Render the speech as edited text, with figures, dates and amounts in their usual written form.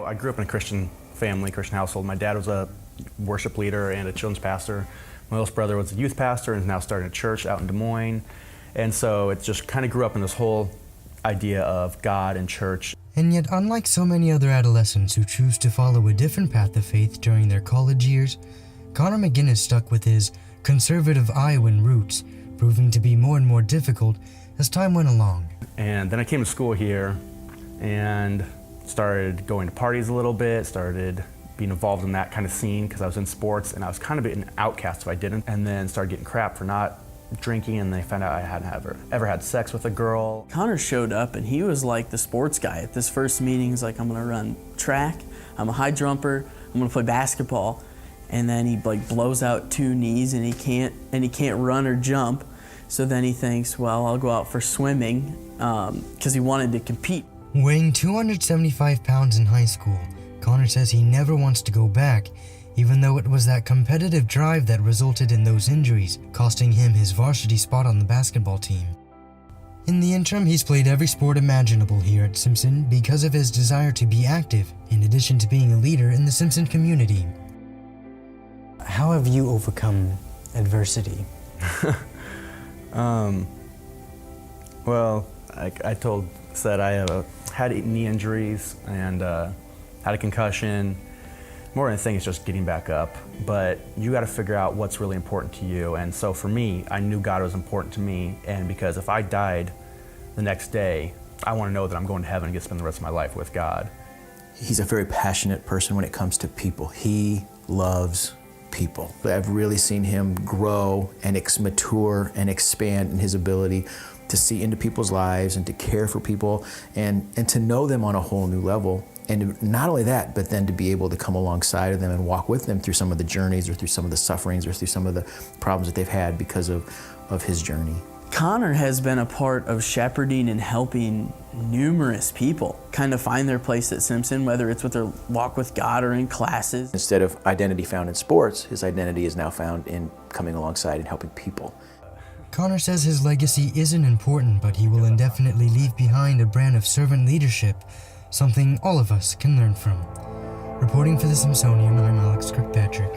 I grew up in a Christian family, Christian household. My dad was a worship leader and a children's pastor. My oldest brother was a youth pastor and is now starting a church out in Des Moines. And so it just kind of grew up in this whole idea of God and church. And yet, unlike so many other adolescents who choose to follow a different path of faith during their college years, Conner McGinnis stuck with his conservative Iowan roots, proving to be more and more difficult as time went along. And then I came to school here and started going to parties a little bit, started being involved in that kind of scene because I was in sports and I was kind of an outcast if I didn't, and then started getting crap for not drinking, and they found out I hadn't ever had sex with a girl. Conner showed up and he was like the sports guy. At this first meeting, he's like, I'm gonna run track, I'm a high jumper, I'm gonna play basketball. And then he like blows out 2 knees and he can't run or jump. So then he thinks, well, I'll go out for swimming because he wanted to compete. Weighing 275 pounds in high school, Conner says he never wants to go back, even though it was that competitive drive that resulted in those injuries, costing him his varsity spot on the basketball team. In the interim, he's played every sport imaginable here at Simpson because of his desire to be active, in addition to being a leader in the Simpson community. How have you overcome adversity? Well, I said I had knee injuries and had a concussion. More than anything, it's just getting back up. But you got to figure out what's really important to you. And so for me, I knew God was important to me. And because if I died the next day, I want to know that I'm going to heaven and get to spend the rest of my life with God. He's a very passionate person when it comes to people. He loves people. I've really seen him grow and mature and expand in his ability to see into people's lives and to care for people and to know them on a whole new level. And not only that, but then to be able to come alongside of them and walk with them through some of the journeys or through some of the sufferings or through some of the problems that they've had because of his journey. Conner has been a part of shepherding and helping numerous people kind of find their place at Simpson, whether it's with their walk with God or in classes. Instead of identity found in sports, his identity is now found in coming alongside and helping people. Conner says his legacy isn't important, but he will indefinitely leave behind a brand of servant leadership, something all of us can learn from. Reporting for the Simpsonian, I'm Alex Kirkpatrick.